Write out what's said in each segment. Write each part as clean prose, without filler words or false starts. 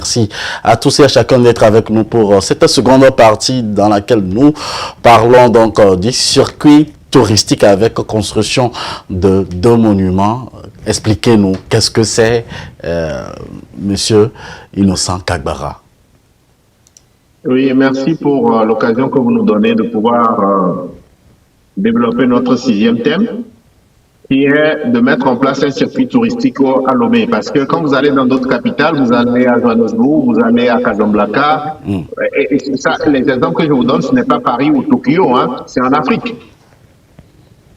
merci à tous et à chacun d'être avec nous pour cette seconde partie dans laquelle nous parlons donc du circuit touristique avec construction de deux monuments. Expliquez-nous qu'est-ce que c'est, monsieur Innocent Kagbara. Oui, merci pour l'occasion que vous nous donnez de pouvoir développer notre sixième thème, qui est de mettre en place un circuit touristique à Lomé. Parce que quand vous allez dans d'autres capitales, vous allez à Johannesburg, vous allez à Casablanca, et ça, les exemples que je vous donne, ce n'est pas Paris ou Tokyo, hein, c'est en Afrique.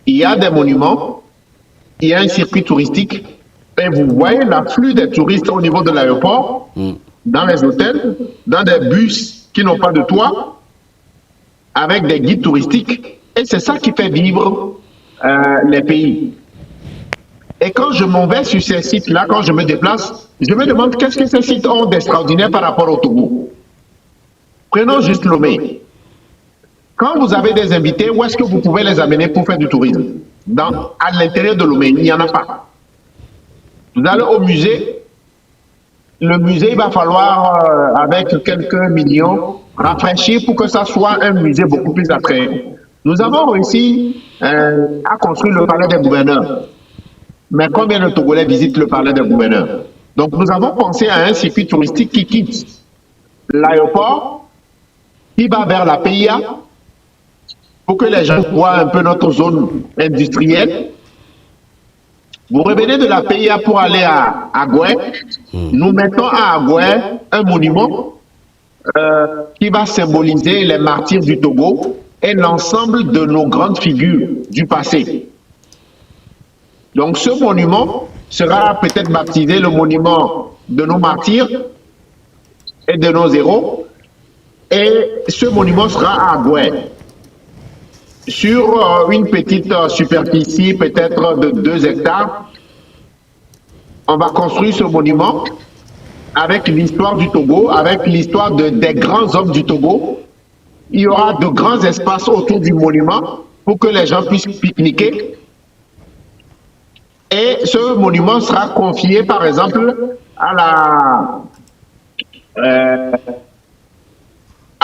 Il y a des monuments, il y a un circuit touristique, et vous voyez l'afflux des touristes au niveau de l'aéroport, dans les hôtels, dans des bus qui n'ont pas de toit, avec des guides touristiques, et c'est ça qui fait vivre les pays. Et quand je m'en vais sur ces sites-là, quand je me déplace, je me demande qu'est-ce que ces sites ont d'extraordinaire par rapport au Togo. Prenons juste Lomé. Quand vous avez des invités, où est-ce que vous pouvez les amener pour faire du tourisme? À l'intérieur de Lomé, il n'y en a pas. Vous allez au musée, le musée, il va falloir, avec quelques millions, rafraîchir pour que ça soit un musée beaucoup plus attrayant. Nous avons réussi à construire le palais des gouverneurs. Mais combien de Togolais visitent le palais des gouverneurs? Donc nous avons pensé à un circuit touristique qui quitte l'aéroport, qui va vers la PIA, pour que les gens voient un peu notre zone industrielle. Vous revenez de la PIA pour aller à Agoué. Nous mettons à Agoué un monument qui va symboliser les martyrs du Togo et l'ensemble de nos grandes figures du passé. Donc ce monument sera peut-être baptisé le monument de nos martyrs et de nos héros. Et ce monument sera à Agoué, sur une petite superficie peut-être de 2 hectares. On va construire ce monument avec l'histoire du Togo, avec l'histoire des grands hommes du Togo. Il y aura de grands espaces autour du monument pour que les gens puissent pique-niquer. Et ce monument sera confié, par exemple, à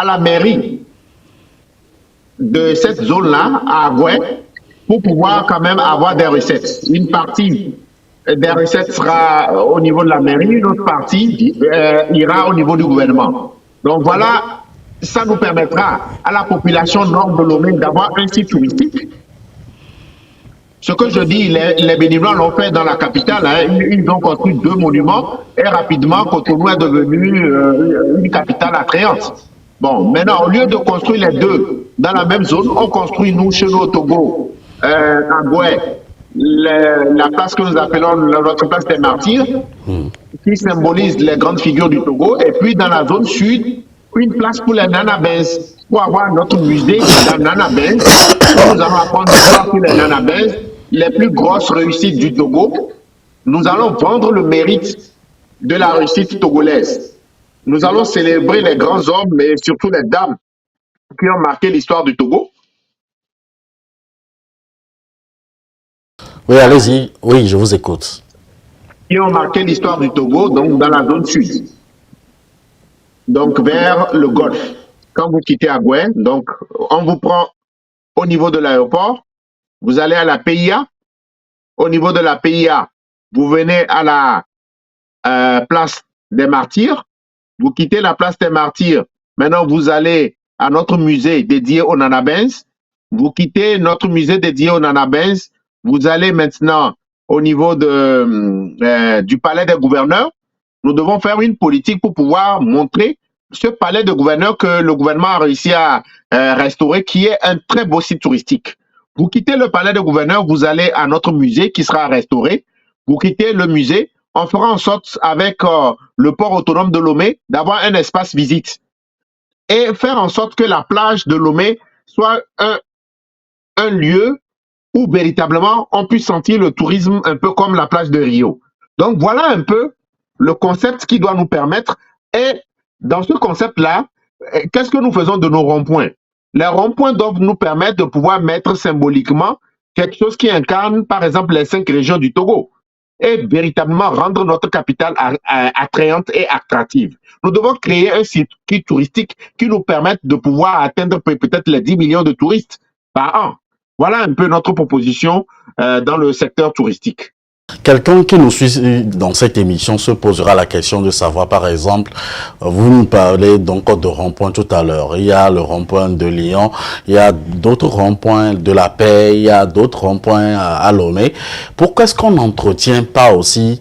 la mairie de cette zone-là, à Agoué, pour pouvoir quand même avoir des recettes. Une partie des recettes sera au niveau de la mairie, une autre partie ira au niveau du gouvernement. Donc voilà, ça nous permettra à la population nord de Lomé d'avoir un site touristique. Ce que je dis, les Béninois l'ont fait dans la capitale, hein. Ils ont construit 2 monuments et rapidement Cotonou est devenu une capitale attrayante. Bon, maintenant, au lieu de construire les 2 dans la même zone, on construit nous, chez nous au Togo, à Goué, la place que nous appelons notre place des martyrs, qui symbolise les grandes figures du Togo, et puis dans la zone sud, une place pour les nanabins, pour avoir notre musée dans nanabins. Nous allons apprendre sur les nanabins, les plus grosses réussites du Togo. Nous allons vendre le mérite de la réussite togolaise. Nous allons célébrer les grands hommes, mais surtout les dames qui ont marqué l'histoire du Togo. Oui, allez-y. Oui, je vous écoute. Qui ont marqué l'histoire du Togo, donc dans la zone sud. Donc vers le Golfe. Quand vous quittez Agoué, donc on vous prend au niveau de l'aéroport, vous allez à la PIA. Au niveau de la PIA, vous venez à la place des martyrs. Vous quittez la place des martyrs. Maintenant, vous allez à notre musée dédié aux nanabins. Vous quittez notre musée dédié aux nanabins. Vous allez maintenant au niveau du palais des gouverneurs. Nous devons faire une politique pour pouvoir montrer ce palais de gouverneurs que le gouvernement a réussi à restaurer, qui est un très beau site touristique. Vous quittez le palais de gouverneurs, vous allez à notre musée qui sera restauré. Vous quittez le musée, on fera en sorte avec le port autonome de Lomé d'avoir un espace visite et faire en sorte que la plage de Lomé soit un lieu où véritablement on puisse sentir le tourisme un peu comme la plage de Rio. Donc voilà un peu le concept qui doit nous permettre. Et dans ce concept-là, qu'est-ce que nous faisons de nos ronds-points? Les ronds-points doivent nous permettre de pouvoir mettre symboliquement quelque chose qui incarne, par exemple, les 5 régions du Togo. et véritablement rendre notre capitale attrayante et attractive. Nous devons créer un circuit touristique qui nous permette de pouvoir atteindre peut-être les 10 millions de touristes par an. Voilà un peu notre proposition dans le secteur touristique. Quelqu'un qui nous suit dans cette émission se posera la question de savoir, par exemple, vous nous parlez donc de rond-point tout à l'heure. Il y a le rond-point de Lyon, il y a d'autres ronds-points de la Paix, il y a d'autres ronds-points à Lomé. Pourquoi est-ce qu'on n'entretient pas aussi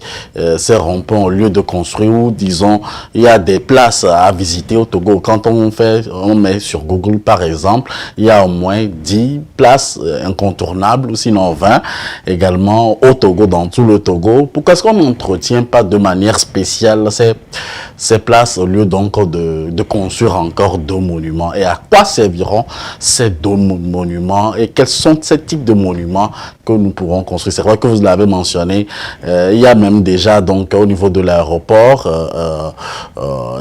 ces ronds-points au lieu de construire, ou disons, il y a des places à visiter au Togo. Quand on met sur Google, par exemple, il y a au moins 10 places incontournables, ou sinon 20, également au Togo, dans tout le Togo. Pourquoi est-ce qu'on n'entretient pas de manière spéciale ces places au lieu donc de construire encore deux monuments? Et à quoi serviront ces deux monuments? Et quels sont ces types de monuments que nous pourrons construire? C'est vrai que vous l'avez mentionné, il y a même déjà donc au niveau de l'aéroport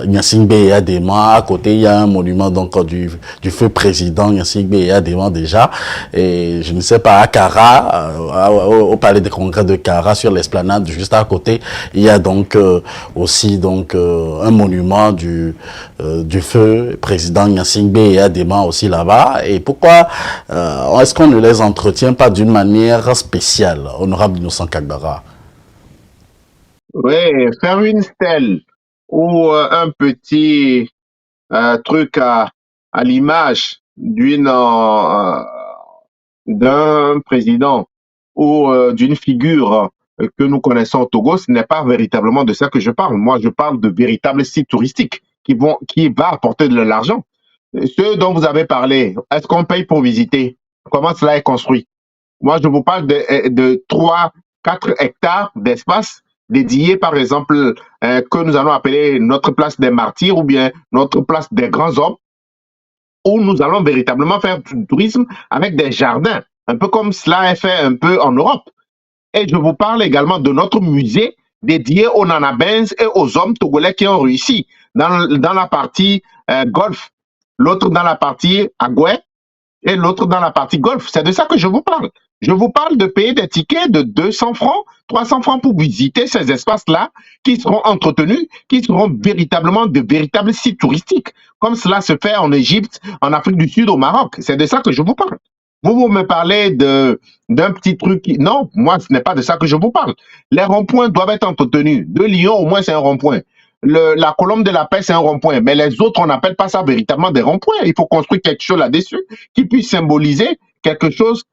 Gnassingbé et Adema. À côté, il y a un monument donc du feu président Gnassingbé et Adema déjà. Et je ne sais pas, à Kara, au palais des congrès de Kara, sur l'esplanade juste à côté, il y a donc aussi donc un monument du feu président Gnassingbé et Adema aussi là-bas. Et pourquoi est-ce qu'on ne les entretient pas d'une manière spéciale, honorable Innocent Kagbara? Oui, faire une stèle ou un petit truc à l'image d'un président ou d'une figure que nous connaissons au Togo, ce n'est pas véritablement de ça que je parle. Moi, je parle de véritables sites touristiques qui va apporter de l'argent. Ceux dont vous avez parlé, est-ce qu'on paye pour visiter? Comment cela est construit? Moi, je vous parle de 3, 4 hectares d'espace dédiés, par exemple, que nous allons appeler notre place des martyrs ou bien notre place des grands hommes, où nous allons véritablement faire du tourisme avec des jardins, un peu comme cela est fait un peu en Europe. Et je vous parle également de notre musée dédié aux Nanabens et aux hommes togolais qui ont réussi dans la partie golf, l'autre dans la partie Agoué et l'autre dans la partie golf. C'est de ça que je vous parle. Je vous parle de payer des tickets de 200 francs, 300 francs pour visiter ces espaces-là qui seront entretenus, qui seront véritablement de véritables sites touristiques, comme cela se fait en Égypte, en Afrique du Sud, au Maroc. C'est de ça que je vous parle. Vous me parlez d'un petit truc. Non, moi, ce n'est pas de ça que je vous parle. Les ronds-points doivent être entretenus. De Lyon, au moins, c'est un rond-point. La colombe de la paix, c'est un rond-point. Mais les autres, on n'appelle pas ça véritablement des ronds-points. Il faut construire quelque chose là-dessus qui puisse symboliser quelque chose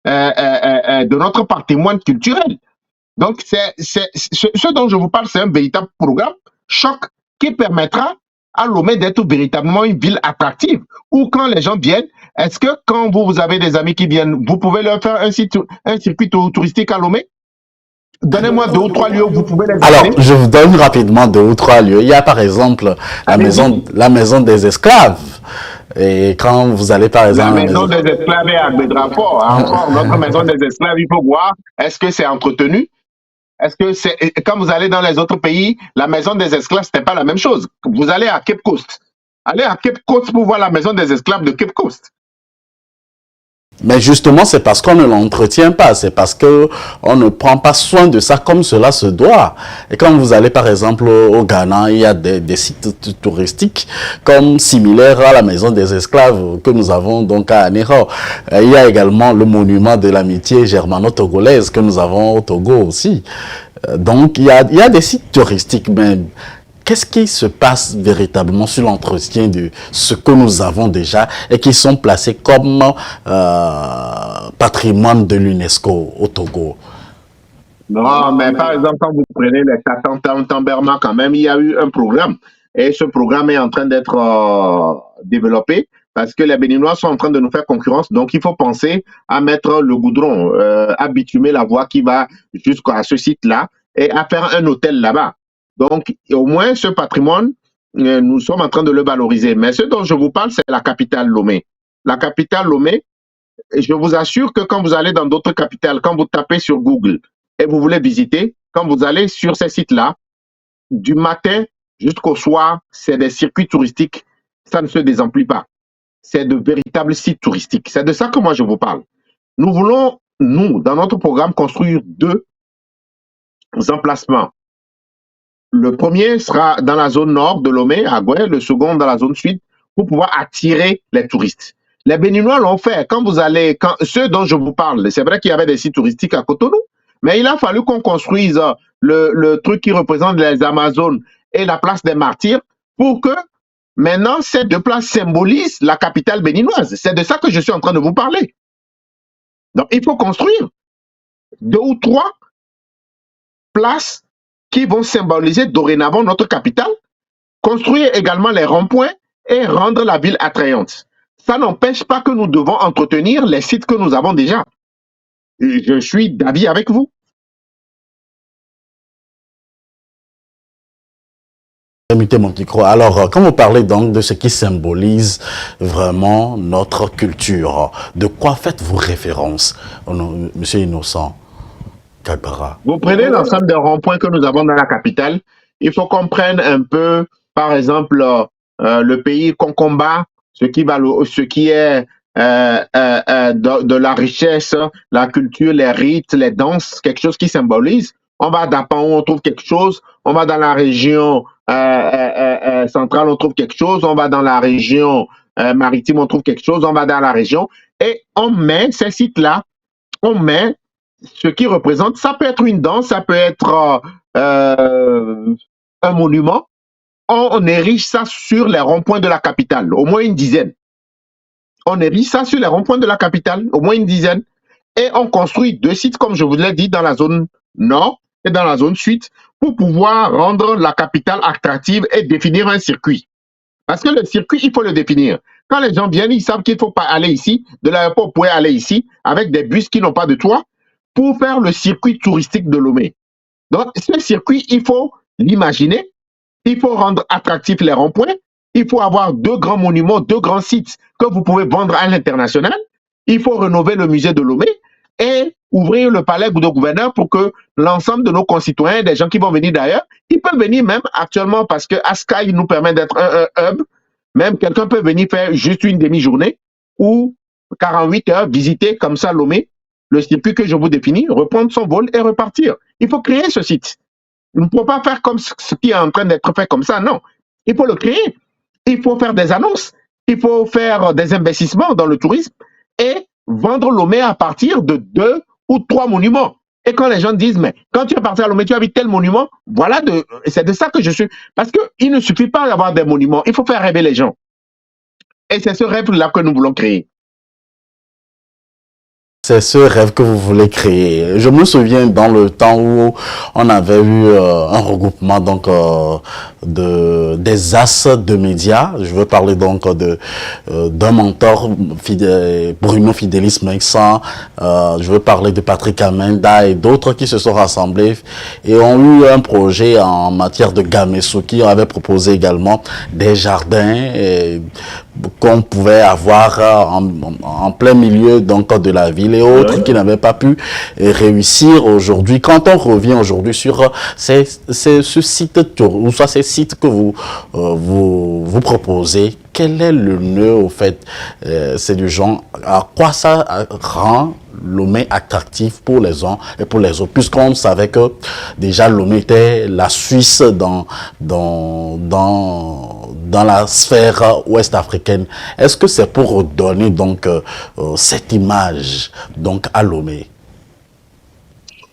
de notre patrimoine culturel. Donc, ce dont je vous parle, c'est un véritable programme choc qui permettra à Lomé d'être véritablement une ville attractive, où quand les gens viennent, est-ce que quand vous avez des amis qui viennent, vous pouvez leur faire un circuit touristique à Lomé? Donnez-moi 2 ou 3 lieux où vous pouvez les Alors, amener. je vous donne rapidement 2 ou 3 lieux. Il y a par exemple la maison des esclaves. Et quand vous allez par exemple... La maison des esclaves est à Bédrafort. Encore, notre maison des esclaves, il faut voir, est-ce que c'est entretenu? Est-ce que c'est quand vous allez dans les autres pays, la maison des esclaves, ce n'est pas la même chose. Vous allez à Cape Coast. Allez à Cape Coast pour voir la maison des esclaves de Cape Coast. Mais justement, c'est parce qu'on ne l'entretient pas, c'est parce que on ne prend pas soin de ça comme cela se doit. Et quand vous allez par exemple au Ghana, il y a des sites touristiques comme similaires à la maison des esclaves que nous avons donc à Anéro. Il y a également le monument de l'amitié germano-togolaise que nous avons au Togo aussi. Donc il y a des sites touristiques, mais qu'est-ce qui se passe véritablement sur l'entretien de ce que nous avons déjà et qui sont placés comme patrimoine de l'UNESCO au Togo? Non, mais par exemple, quand vous prenez les Tamberma, quand même, il y a eu un programme. Et ce programme est en train d'être développé parce que les Béninois sont en train de nous faire concurrence. Donc, il faut penser à mettre le goudron, à bitumer la voie qui va jusqu'à ce site-là et à faire un hôtel là-bas. Donc, au moins, ce patrimoine, nous sommes en train de le valoriser. Mais ce dont je vous parle, c'est la capitale Lomé. La capitale Lomé, je vous assure que quand vous allez dans d'autres capitales, quand vous tapez sur Google et vous voulez visiter, quand vous allez sur ces sites-là, du matin jusqu'au soir, c'est des circuits touristiques. Ça ne se désemplit pas. C'est de véritables sites touristiques. C'est de ça que moi je vous parle. Nous voulons, nous, dans notre programme, construire 2 emplacements. Le premier sera dans la zone nord de Lomé, à Goué, le second dans la zone sud, pour pouvoir attirer les touristes. Les Béninois l'ont fait. Quand vous allez, ceux dont je vous parle, c'est vrai qu'il y avait des sites touristiques à Cotonou, mais il a fallu qu'on construise le truc qui représente les Amazones et la place des Martyrs pour que maintenant ces deux places symbolisent la capitale béninoise. C'est de ça que je suis en train de vous parler. Donc il faut construire 2 ou 3 places qui vont symboliser dorénavant notre capitale, construire également les ronds-points et rendre la ville attrayante. Ça n'empêche pas que nous devons entretenir les sites que nous avons déjà. Et je suis d'avis avec vous. Mon micro. Alors, quand vous parlez donc de ce qui symbolise vraiment notre culture, de quoi faites-vous référence, Monsieur Innocent Kagara? Vous prenez l'ensemble des ronds-points que nous avons dans la capitale, il faut qu'on prenne un peu, par exemple, le pays qu'on combat, ce qui est de la richesse, la culture, les rites, les danses, quelque chose qui symbolise. On va à Dapan, on trouve quelque chose. On va dans la région centrale, on trouve quelque chose. On va dans la région maritime, on trouve quelque chose. On va dans la région. Et on met ces sites-là, on met ce qui représente. Ça peut être une danse, ça peut être un monument. On érige ça sur les ronds-points de la capitale, au moins une dizaine. On érige ça sur les ronds-points de la capitale, au moins une dizaine. Et on construit 2 sites, comme je vous l'ai dit, dans la zone nord et dans la zone sud, pour pouvoir rendre la capitale attractive et définir un circuit. Parce que le circuit, il faut le définir. Quand les gens viennent, ils savent qu'il ne faut pas aller ici. De l'aéroport, vous pouvez aller ici, avec des bus qui n'ont pas de toit, pour faire le circuit touristique de Lomé. Donc, ce circuit, il faut l'imaginer. Il faut rendre attractifs les ronds-points. Il faut avoir 2 grands monuments, 2 grands sites que vous pouvez vendre à l'international. Il faut rénover le musée de Lomé et ouvrir le palais de gouverneur pour que l'ensemble de nos concitoyens, des gens qui vont venir d'ailleurs, ils peuvent venir même actuellement parce que Askai nous permet d'être un hub. Même quelqu'un peut venir faire juste une demi-journée ou 48 heures, visiter comme ça Lomé, le circuit que je vous définis, reprendre son vol et repartir. Il faut créer ce site. Il ne faut pas faire comme ce qui est en train d'être fait comme ça, non. Il faut le créer. Il faut faire des annonces. Il faut faire des investissements dans le tourisme et vendre Lomé à partir de 2 ou 3 monuments. Et quand les gens disent, mais quand tu es parti à Lomé, tu as vu tel monument, voilà, c'est de ça que je suis. Parce qu'il ne suffit pas d'avoir des monuments, il faut faire rêver les gens. Et c'est ce rêve-là que nous voulons créer. C'est ce rêve que vous voulez créer. Je me souviens dans le temps où on avait eu un regroupement donc des as de médias. Je veux parler donc d'un mentor, Bruno Fidelis Mexan. Je veux parler de Patrick Amenda et d'autres qui se sont rassemblés et ont eu un projet en matière de Gamesuki. On avait proposé également des jardins qu'on pouvait avoir en plein milieu donc de la ville et autres qui n'avaient pas pu réussir aujourd'hui. Quand on revient aujourd'hui sur ce site ou soit ces sites que vous proposez, quel est le nœud au fait? C'est du genre, à quoi ça rend Lomé attractif pour les uns et pour les autres, puisqu'on savait que déjà Lomé était la Suisse dans la sphère ouest africaine. Est-ce que c'est pour donner donc cette image donc à Lomé?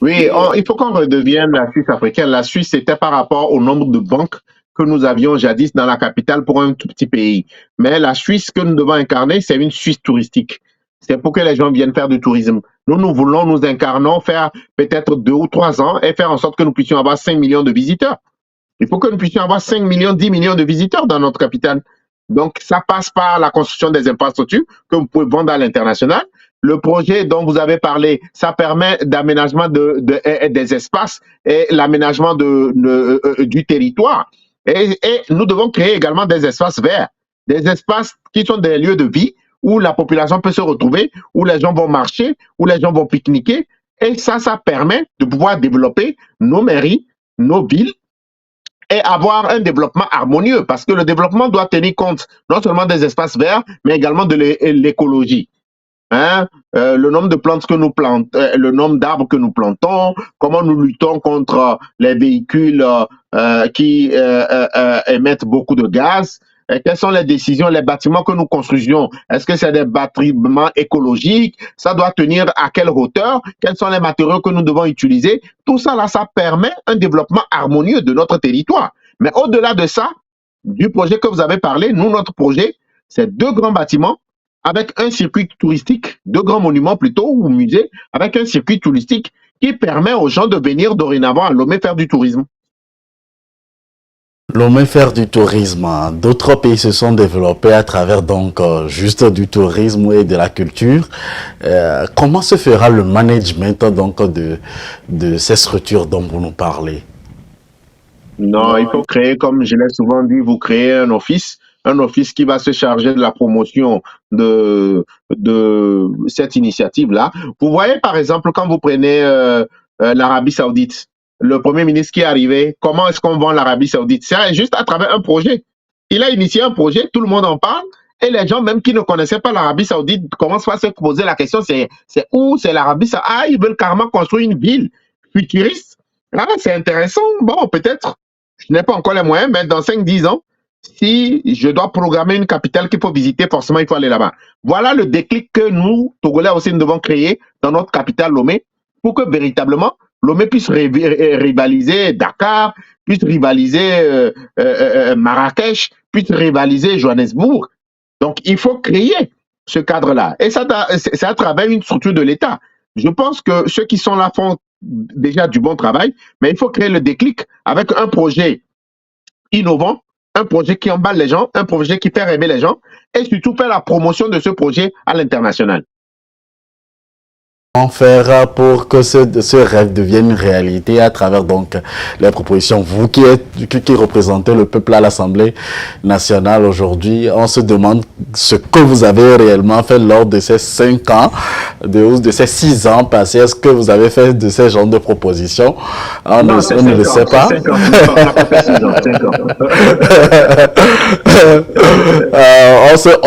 Oui, il faut qu'on redevienne la Suisse africaine. La Suisse, c'était par rapport au nombre de banques que nous avions jadis dans la capitale pour un tout petit pays. Mais la Suisse que nous devons incarner, c'est une Suisse touristique. C'est pour que les gens viennent faire du tourisme. Nous voulons nous incarner, faire peut-être 2 ou 3 ans et faire en sorte que nous puissions avoir 5 millions de visiteurs. Il faut que nous puissions avoir 5 millions, 10 millions de visiteurs dans notre capitale. Donc, ça passe par la construction des infrastructures que vous pouvez vendre à l'international. Le projet dont vous avez parlé, ça permet d'aménagement des espaces et l'aménagement du territoire. Et nous devons créer également des espaces verts, des espaces qui sont des lieux de vie où la population peut se retrouver, où les gens vont marcher, où les gens vont pique-niquer. Et ça permet de pouvoir développer nos mairies, nos villes, et avoir un développement harmonieux, parce que le développement doit tenir compte non seulement des espaces verts, mais également de l'écologie. hein, le nombre de plantes que nous plantons, le nombre d'arbres que nous plantons, comment nous luttons contre les véhicules qui émettent beaucoup de gaz. Quelles sont les décisions, les bâtiments que nous construisions? Est-ce que c'est des bâtiments écologiques? Ça doit tenir à quelle hauteur? Quels sont les matériaux que nous devons utiliser? Tout ça, là, ça permet un développement harmonieux de notre territoire. Mais au-delà de ça, du projet que vous avez parlé, nous, notre projet, c'est 2 grands bâtiments avec un circuit touristique, 2 grands monuments plutôt, ou musées, avec un circuit touristique qui permet aux gens de venir dorénavant à Lomé faire du tourisme. Lomé faire du tourisme. D'autres pays se sont développés à travers donc juste du tourisme et de la culture. Comment se fera le management donc de ces structures dont vous nous parlez? Non, il faut créer, comme je l'ai souvent dit, vous créez un office qui va se charger de la promotion de cette initiative-là. Vous voyez, par exemple, quand vous prenez l'Arabie Saoudite, le Premier ministre qui est arrivé, comment est-ce qu'on vend l'Arabie Saoudite? C'est juste à travers un projet. Il a initié un projet, tout le monde en parle, et les gens, même qui ne connaissaient pas l'Arabie Saoudite, commencent à se poser la question, c'est où? C'est l'Arabie Saoudite. Ah, ils veulent carrément construire une ville futuriste. Là, c'est intéressant. Bon, peut-être, je n'ai pas encore les moyens, mais dans 5-10 ans, si je dois programmer une capitale qu'il faut visiter, forcément, il faut aller là-bas. Voilà le déclic que nous, Togolais aussi, nous devons créer dans notre capitale Lomé pour que véritablement Lomé puisse rivaliser Dakar, puisse rivaliser Marrakech, puisse rivaliser Johannesburg. Donc, il faut créer ce cadre-là. Et ça, c'est à travers une structure de l'État. Je pense que ceux qui sont là font déjà du bon travail, mais il faut créer le déclic avec un projet innovant, un projet qui emballe les gens, un projet qui fait rêver les gens, et surtout faire la promotion de ce projet à l'international. Comment faire pour que ce rêve devienne une réalité à travers donc les propositions? Vous qui représentez le peuple à l'Assemblée nationale aujourd'hui, on se demande ce que vous avez réellement fait lors de ces 5 ans, de ces 6 ans passés. Est-ce que vous avez fait de ces genres de propositions? On Non, ne le sait pas. 5 ans. On n'a pas fait 6 ans, 5 ans.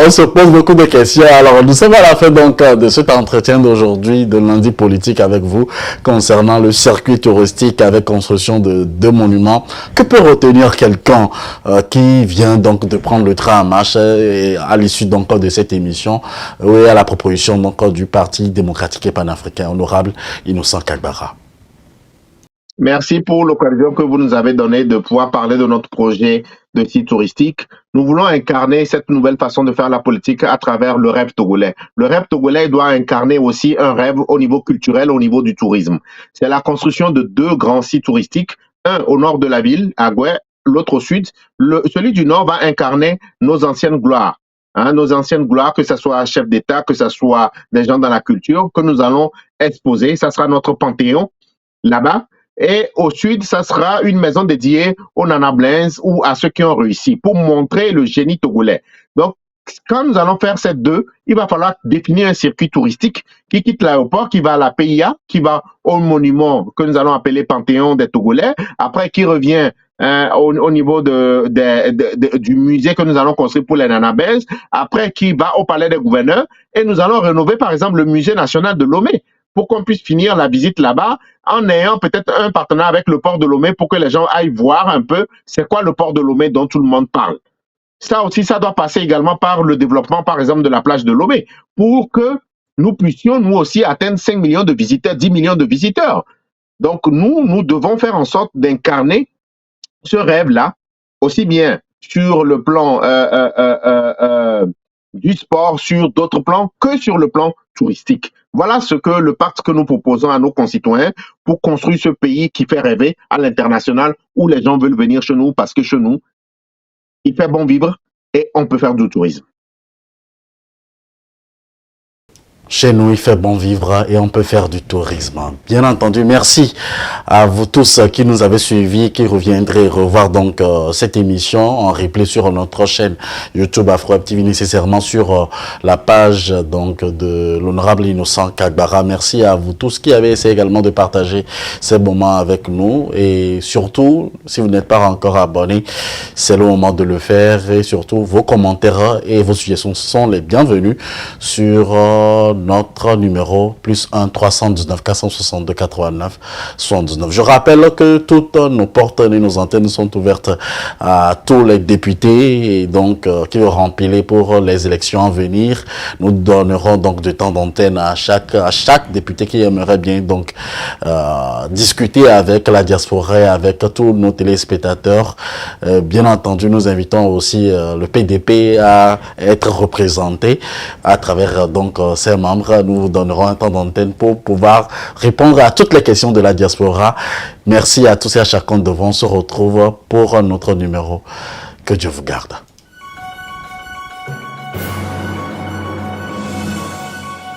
On se pose beaucoup de questions. Alors, nous sommes à la fin donc de cet entretien d'aujourd'hui, de lundi politique avec vous, concernant le circuit touristique avec construction de 2 monuments. Que peut retenir quelqu'un qui vient donc de prendre le train en marche et à l'issue donc de cette émission, et à la proposition donc du Parti démocratique et panafricain, honorable Innocent Kagbara? Merci pour l'occasion que vous nous avez donnée de pouvoir parler de notre projet de site touristique. Nous voulons incarner cette nouvelle façon de faire la politique à travers le rêve togolais. Le rêve togolais doit incarner aussi un rêve au niveau culturel, au niveau du tourisme. C'est la construction de 2 grands sites touristiques, un au nord de la ville, à Goué, l'autre au sud. Celui du nord va incarner nos anciennes gloires. Nos anciennes gloires, que ce soit chefs d'État, que ce soit des gens dans la culture, que nous allons exposer. Ça sera notre panthéon là-bas. Et au sud, ça sera une maison dédiée aux Nana Blaise ou à ceux qui ont réussi pour montrer le génie togolais. Donc, quand nous allons faire ces 2, il va falloir définir un circuit touristique qui quitte l'aéroport, qui va à la PIA, qui va au monument que nous allons appeler Panthéon des Togolais, après qui revient au niveau du musée que nous allons construire pour les Nana Blaise, après qui va au palais des gouverneurs, et nous allons rénover par exemple le musée national de Lomé, pour qu'on puisse finir la visite là-bas en ayant peut-être un partenariat avec le port de Lomé pour que les gens aillent voir un peu c'est quoi le port de Lomé dont tout le monde parle. Ça aussi, ça doit passer également par le développement, par exemple, de la plage de Lomé pour que nous puissions, nous aussi, atteindre 5 millions de visiteurs, 10 millions de visiteurs. Donc, nous devons faire en sorte d'incarner ce rêve-là, aussi bien sur le plan du sport, sur d'autres plans, que sur le plan touristique. Voilà ce que le pacte que nous proposons à nos concitoyens pour construire ce pays qui fait rêver à l'international, où les gens veulent venir chez nous parce que chez nous, il fait bon vivre et on peut faire du tourisme. Chez nous, il fait bon vivre et on peut faire du tourisme. Bien entendu, merci à vous tous qui nous avez suivis, qui reviendraient revoir donc cette émission en replay sur notre chaîne YouTube AfroWeb TV, nécessairement sur la page donc de l'honorable Innocent Kagbara. Merci à vous tous qui avez essayé également de partager ces moments avec nous, et surtout, si vous n'êtes pas encore abonné, c'est le moment de le faire, et surtout vos commentaires et vos suggestions sont les bienvenus sur notre numéro +1 319 462 89 79. Je rappelle que toutes nos portes et nos antennes sont ouvertes à tous les députés et donc qui vont remplir pour les élections à venir. Nous donnerons donc du temps d'antenne à chaque député qui aimerait bien donc discuter avec la diaspora et avec tous nos téléspectateurs. Bien entendu, nous invitons aussi le PDP à être représenté à travers donc ses membres. Nous vous donnerons un temps d'antenne pour pouvoir répondre à toutes les questions de la diaspora. Merci à tous et à chacun de vous. On se retrouve pour un autre numéro. Que Dieu vous garde.